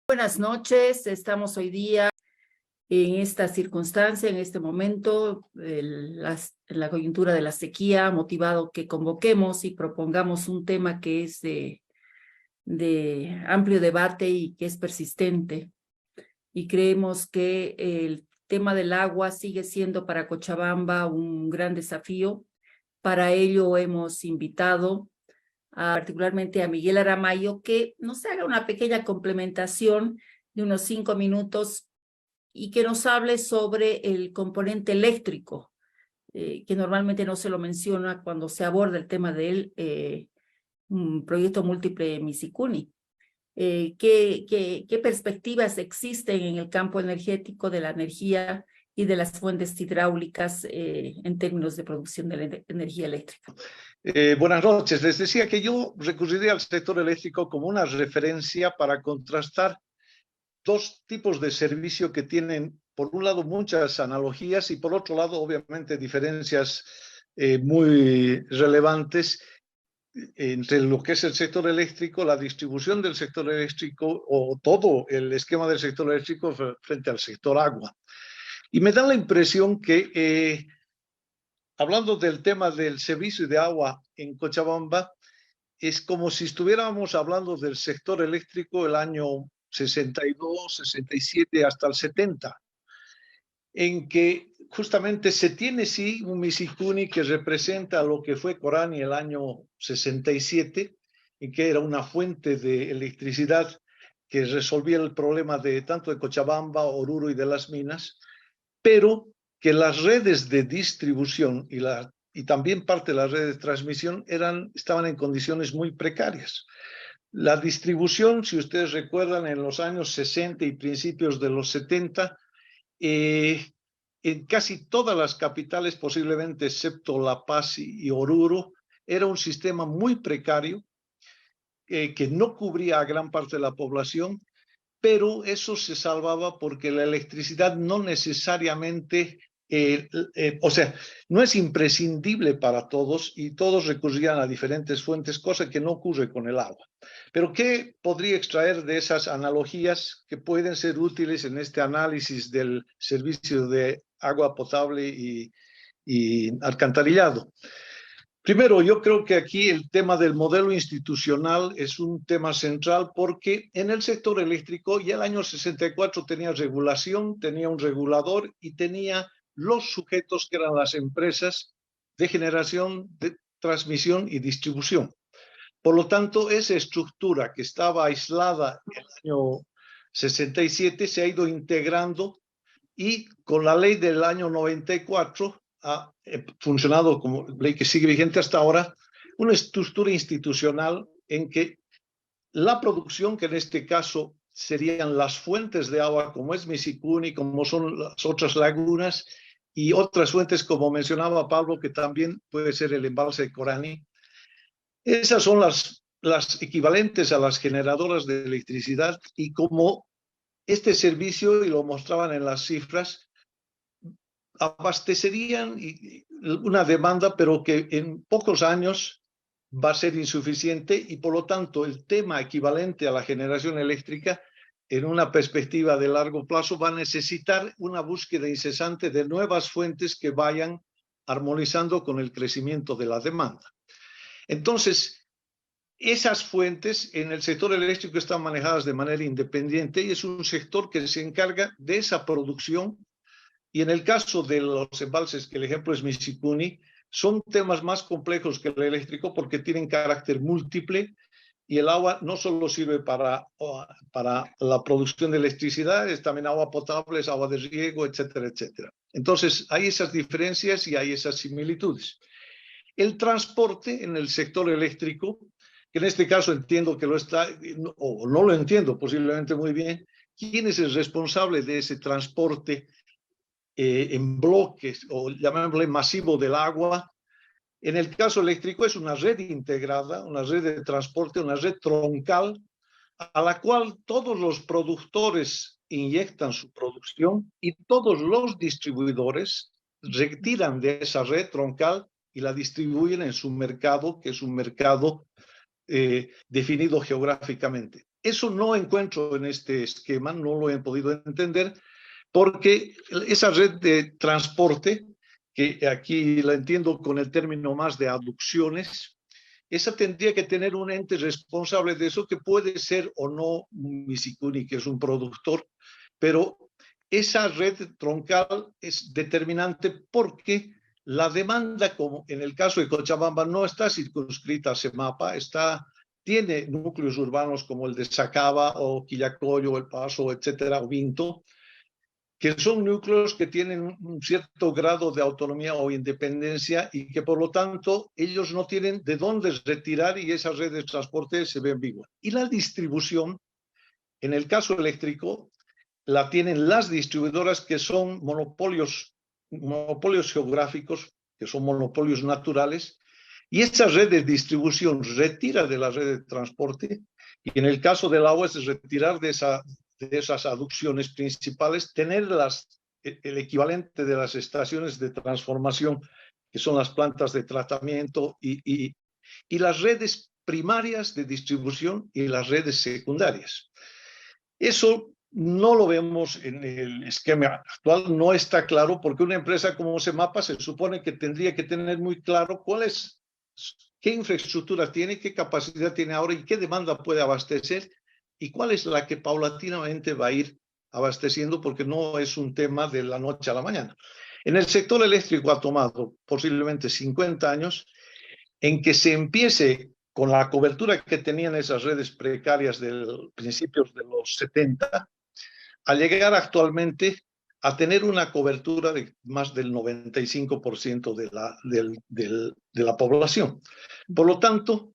Buenas noches, estamos hoy día en esta circunstancia, en este momento, en la coyuntura de la sequía, motivado que convoquemos y propongamos un tema que es de amplio debate y que es persistente. Y creemos que el tema del agua sigue siendo para Cochabamba un gran desafío. Para ello hemos invitado particularmente a Miguel Aramayo, que nos haga una pequeña complementación de unos 5 minutos y que nos hable sobre el componente eléctrico, que normalmente no se lo menciona cuando se aborda el tema del proyecto múltiple Misicuni. ¿Qué perspectivas existen en el campo energético de la energía y de las fuentes hidráulicas en términos de producción de la energía eléctrica? Buenas noches. Les decía que yo recurriría al sector eléctrico como una referencia para contrastar dos tipos de servicio que tienen, por un lado, muchas analogías y por otro lado, obviamente, diferencias muy relevantes entre lo que es el sector eléctrico, la distribución del sector eléctrico o todo el esquema del sector eléctrico frente al sector agua. Y me da la impresión que hablando del tema del servicio de agua en Cochabamba, es como si estuviéramos hablando del sector eléctrico el año 62, 67 hasta el 70, en que justamente se tiene sí un Misicuni que representa lo que fue Corani el año 67, en que era una fuente de electricidad que resolvía el problema de tanto de Cochabamba, Oruro y de las minas, pero que las redes de distribución y también parte de las redes de transmisión estaban en condiciones muy precarias. La distribución, si ustedes recuerdan, en los años 60 y principios de los 70, en casi todas las capitales, posiblemente excepto La Paz y Oruro, era un sistema muy precario que no cubría a gran parte de la población, pero eso se salvaba porque la electricidad no necesariamente, o sea, no es imprescindible para todos y todos recurrían a diferentes fuentes, cosa que no ocurre con el agua. Pero ¿qué podría extraer de esas analogías que pueden ser útiles en este análisis del servicio de agua potable y alcantarillado? Primero, yo creo que aquí el tema del modelo institucional es un tema central porque en el sector eléctrico ya el año 64 tenía regulación, tenía un regulador y tenía los sujetos que eran las empresas de generación, de transmisión y distribución. Por lo tanto, esa estructura que estaba aislada en el año 67 se ha ido integrando y con la ley del año 94 ha funcionado como ley que sigue vigente hasta ahora, una estructura institucional en que la producción, que en este caso serían las fuentes de agua, como es Misicuni, como son las otras lagunas, y otras fuentes, como mencionaba Pablo, que también puede ser el embalse de Corani. Esas son las equivalentes a las generadoras de electricidad y como este servicio, y lo mostraban en las cifras, abastecerían una demanda, pero que en pocos años va a ser insuficiente y por lo tanto el tema equivalente a la generación eléctrica en una perspectiva de largo plazo va a necesitar una búsqueda incesante de nuevas fuentes que vayan armonizando con el crecimiento de la demanda. Entonces, esas fuentes en el sector eléctrico están manejadas de manera independiente y es un sector que se encarga de esa producción. Y en el caso de los embalses, que el ejemplo es Misicuni, son temas más complejos que el eléctrico porque tienen carácter múltiple y el agua no solo sirve para la producción de electricidad, es también agua potable, es agua de riego, etcétera, etcétera. Entonces, hay esas diferencias y hay esas similitudes. El transporte en el sector eléctrico, que en este caso entiendo que lo está, o no lo entiendo posiblemente muy bien, ¿quién es el responsable de ese transporte en bloques o llamémosle masivo del agua? En el caso eléctrico es una red integrada, una red de transporte, una red troncal a la cual todos los productores inyectan su producción y todos los distribuidores retiran de esa red troncal y la distribuyen en su mercado, que es un mercado definido geográficamente. Eso no encuentro en este esquema, no lo he podido entender, porque esa red de transporte, que aquí la entiendo con el término más de aducciones, esa tendría que tener un ente responsable de eso, que puede ser o no Misicuni, que es un productor, pero esa red troncal es determinante porque la demanda, como en el caso de Cochabamba, no está circunscrita a Semapa, tiene núcleos urbanos como el de Sacaba o Quillacollo, El Paso, etcétera, o Vinto, que son núcleos que tienen un cierto grado de autonomía o independencia y que por lo tanto ellos no tienen de dónde retirar, y esas redes de transporte se ven vivas. Y la distribución, en el caso eléctrico, la tienen las distribuidoras, que son monopolios geográficos, que son monopolios naturales, y esa red de distribución retira de la red de transporte, y en el caso del agua es retirar de esas aducciones principales, tener el equivalente de las estaciones de transformación, que son las plantas de tratamiento, y las redes primarias de distribución y las redes secundarias. Eso no lo vemos en el esquema actual, no está claro, porque una empresa como Semapa se supone que tendría que tener muy claro qué infraestructura tiene, qué capacidad tiene ahora y qué demanda puede abastecer, y cuál es la que paulatinamente va a ir abasteciendo, porque no es un tema de la noche a la mañana. En el sector eléctrico ha tomado posiblemente 50 años en que se empiece con la cobertura que tenían esas redes precarias de principios de los 70, a llegar actualmente a tener una cobertura de más del 95% de la población. Por lo tanto,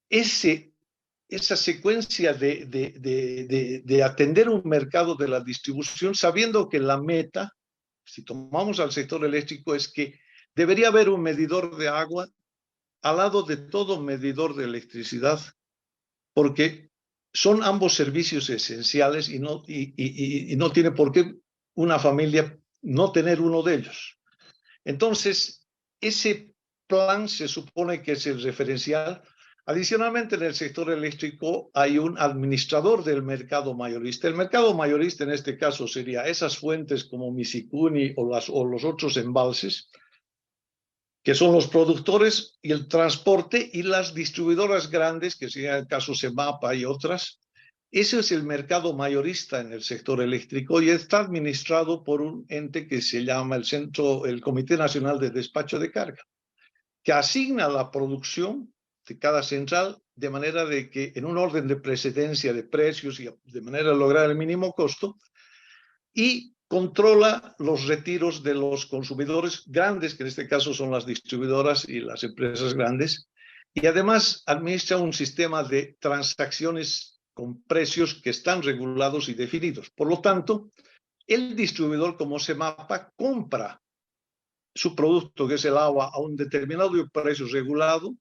esa secuencia de atender un mercado de la distribución, sabiendo que la meta, si tomamos al sector eléctrico, es que debería haber un medidor de agua al lado de todo medidor de electricidad, porque son ambos servicios esenciales y no tiene por qué una familia no tener uno de ellos. Entonces, ese plan se supone que es el referencial. Adicionalmente, en el sector eléctrico hay un administrador del mercado mayorista. El mercado mayorista en este caso sería esas fuentes como Misicuni o los otros embalses, que son los productores y el transporte, y las distribuidoras grandes, que sería el caso Semapa y otras. Ese es el mercado mayorista en el sector eléctrico, y está administrado por un ente que se llama el Comité Nacional de Despacho de Carga, que asigna la producción de cada central de manera de que, en un orden de precedencia de precios y de manera de lograr el mínimo costo, y controla los retiros de los consumidores grandes, que en este caso son las distribuidoras y las empresas grandes, y además administra un sistema de transacciones con precios que están regulados y definidos. Por lo tanto, el distribuidor, como Semapa, compra su producto, que es el agua, a un determinado precio regulado,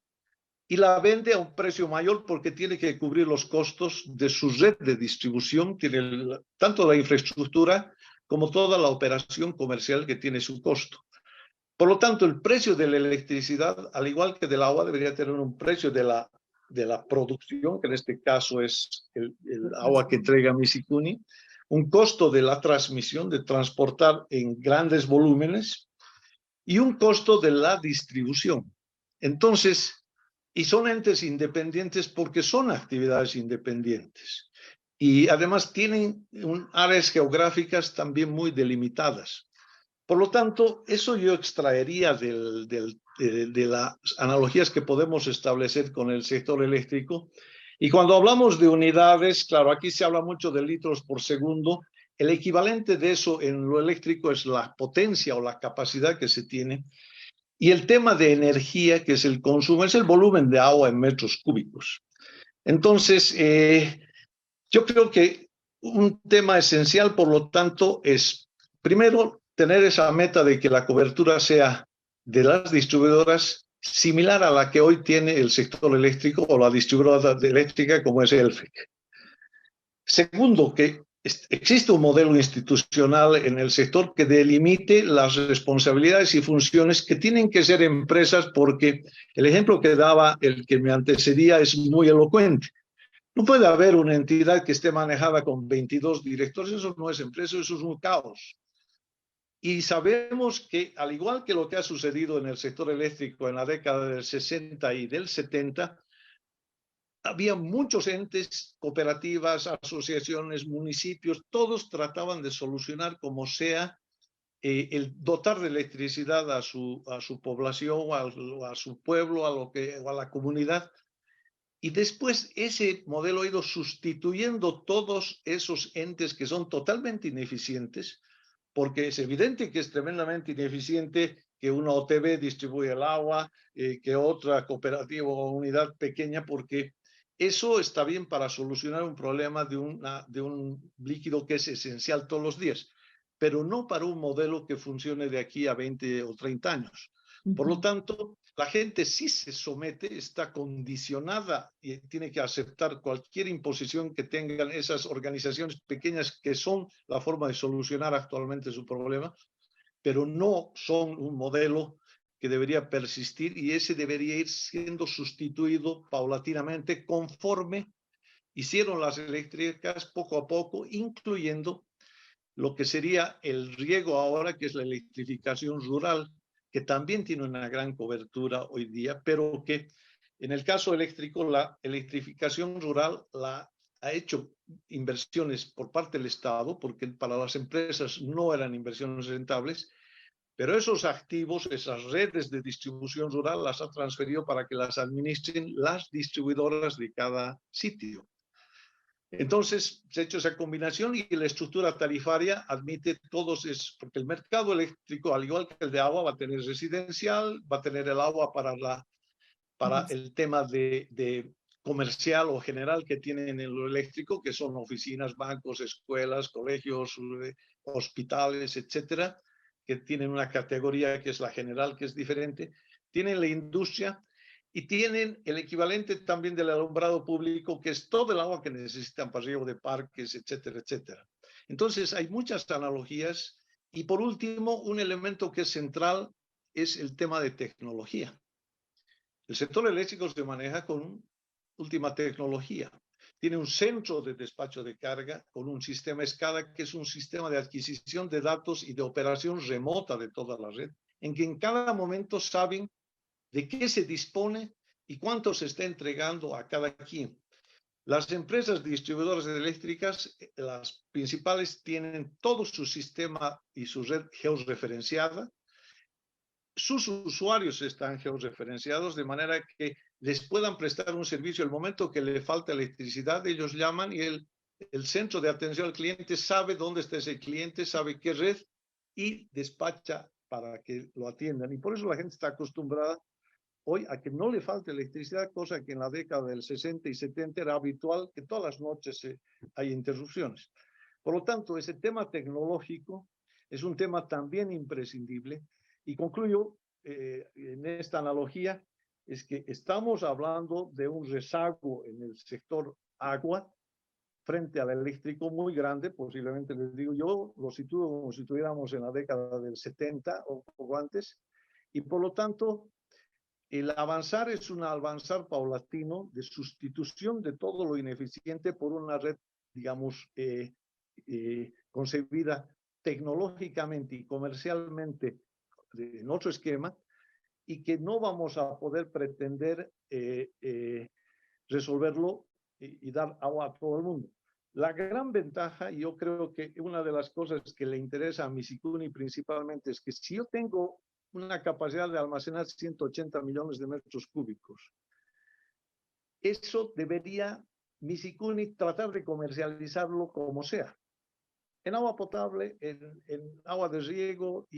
y la vende a un precio mayor porque tiene que cubrir los costos de su red de distribución, tiene tanto la infraestructura como toda la operación comercial que tiene su costo. Por lo tanto, el precio de la electricidad, al igual que del agua, debería tener un precio de la producción, que en este caso es el agua que entrega Misicuni, un costo de la transmisión, de transportar en grandes volúmenes, y un costo de la distribución. Entonces, y son entes independientes porque son actividades independientes. Y además tienen áreas geográficas también muy delimitadas. Por lo tanto, eso yo extraería de las analogías que podemos establecer con el sector eléctrico. Y cuando hablamos de unidades, claro, aquí se habla mucho de litros por segundo. El equivalente de eso en lo eléctrico es la potencia o la capacidad que se tiene. Y el tema de energía, que es el consumo, es el volumen de agua en metros cúbicos. Entonces, yo creo que un tema esencial, por lo tanto, es, primero, tener esa meta de que la cobertura sea de las distribuidoras similar a la que hoy tiene el sector eléctrico o la distribuidora eléctrica como es ELFEC. Segundo, que existe un modelo institucional en el sector que delimite las responsabilidades y funciones que tienen que ser empresas, porque el ejemplo que daba el que me antecedía es muy elocuente. No puede haber una entidad que esté manejada con 22 directores, eso no es empresa, eso es un caos. Y sabemos que, al igual que lo que ha sucedido en el sector eléctrico en la década del 60 y del 70, había muchos entes, cooperativas, asociaciones, municipios, todos trataban de solucionar como sea el dotar de electricidad a su población, a su pueblo, a la comunidad. Y después ese modelo ha ido sustituyendo todos esos entes que son totalmente ineficientes, porque es evidente que es tremendamente ineficiente que una OTB distribuya el agua, que otra cooperativa o unidad pequeña, porque eso está bien para solucionar un problema de un líquido que es esencial todos los días, pero no para un modelo que funcione de aquí a 20 o 30 años. Por lo tanto, la gente sí se somete, está condicionada y tiene que aceptar cualquier imposición que tengan esas organizaciones pequeñas que son la forma de solucionar actualmente su problema, pero no son un modelo que debería persistir, y ese debería ir siendo sustituido paulatinamente conforme hicieron las eléctricas poco a poco, incluyendo lo que sería el riego ahora, que es la electrificación rural, que también tiene una gran cobertura hoy día, pero que en el caso eléctrico, la electrificación rural ha hecho inversiones por parte del Estado, porque para las empresas no eran inversiones rentables, pero esos activos, esas redes de distribución rural, las ha transferido para que las administren las distribuidoras de cada sitio. Entonces, se ha hecho esa combinación, y la estructura tarifaria admite todos esos, porque el mercado eléctrico, al igual que el de agua, va a tener residencial, va a tener el agua para el tema de comercial o general que tienen en lo eléctrico, que son oficinas, bancos, escuelas, colegios, hospitales, etcétera, que tienen una categoría que es la general, que es diferente. Tienen la industria y tienen el equivalente también del alumbrado público, que es todo el agua que necesitan para riego de parques, etcétera, etcétera. Entonces, hay muchas analogías. Y por último, un elemento que es central es el tema de tecnología. El sector eléctrico se maneja con última tecnología. Tiene un centro de despacho de carga con un sistema SCADA, que es un sistema de adquisición de datos y de operación remota de toda la red, en que en cada momento saben de qué se dispone y cuánto se está entregando a cada quien. Las empresas distribuidoras eléctricas, las principales, tienen todo su sistema y su red georreferenciada. Sus usuarios están georreferenciados de manera que les puedan prestar un servicio. El momento que le falta electricidad, ellos llaman y el centro de atención al cliente sabe dónde está ese cliente, sabe qué red, y despacha para que lo atiendan. Y por eso la gente está acostumbrada hoy a que no le falte electricidad, cosa que en la década del 60 y 70 era habitual, que todas las noches hay interrupciones. Por lo tanto, ese tema tecnológico es un tema también imprescindible. Y concluyo en esta analogía, es que estamos hablando de un rezago en el sector agua frente al eléctrico muy grande. Posiblemente, les digo, yo lo sitúo como si estuviéramos en la década del 70 o poco antes, y por lo tanto el avanzar es un avanzar paulatino de sustitución de todo lo ineficiente por una red, digamos, concebida tecnológicamente y comercialmente en otro esquema, y que no vamos a poder pretender resolverlo y dar agua a todo el mundo. La gran ventaja, y yo creo que una de las cosas que le interesa a Misicuni principalmente, es que si yo tengo una capacidad de almacenar 180 millones de metros cúbicos, eso debería Misicuni tratar de comercializarlo como sea, en agua potable, en agua de riego,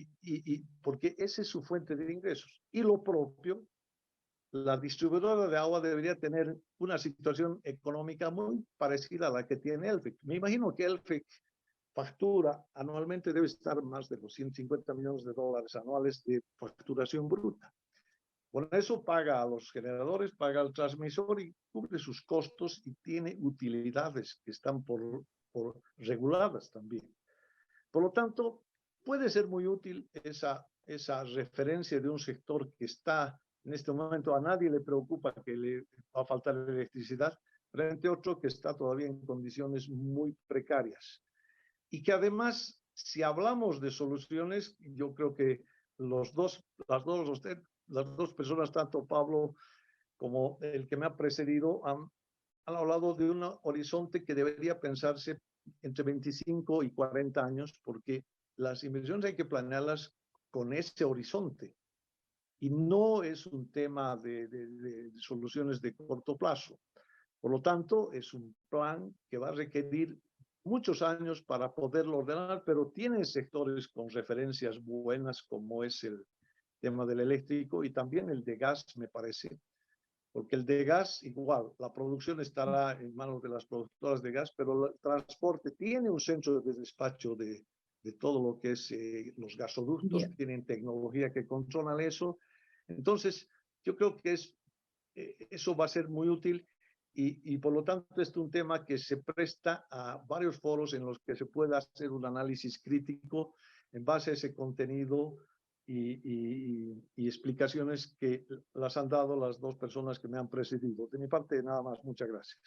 porque esa es su fuente de ingresos. Y lo propio, la distribuidora de agua debería tener una situación económica muy parecida a la que tiene ELFEC. Me imagino que ELFEC factura anualmente, debe estar más de los 150 millones de dólares anuales de facturación bruta. Con eso paga a los generadores, paga al transmisor y cubre sus costos, y tiene utilidades que están por reguladas también. Por lo tanto, puede ser muy útil esa referencia de un sector que está en este momento, a nadie le preocupa que le va a faltar electricidad, frente a otro que está todavía en condiciones muy precarias. Y que además, si hablamos de soluciones, yo creo que las dos personas, tanto Pablo como el que me ha precedido, han hablado de un horizonte que debería pensarse entre 25 y 40 años, porque las inversiones hay que planearlas con ese horizonte. Y no es un tema de soluciones de corto plazo. Por lo tanto, es un plan que va a requerir muchos años para poderlo ordenar, pero tiene sectores con referencias buenas, como es el tema del eléctrico y también el de gas, me parece. Porque el de gas, igual, la producción estará en manos de las productoras de gas, pero el transporte tiene un centro de despacho de todo lo que es los gasoductos, tienen tecnología que controlan eso. Entonces, yo creo que eso va a ser muy útil y por lo tanto es un tema que se presta a varios foros en los que se pueda hacer un análisis crítico en base a ese contenido y explicaciones que las han dado las dos personas que me han precedido. De mi parte, nada más. Muchas gracias.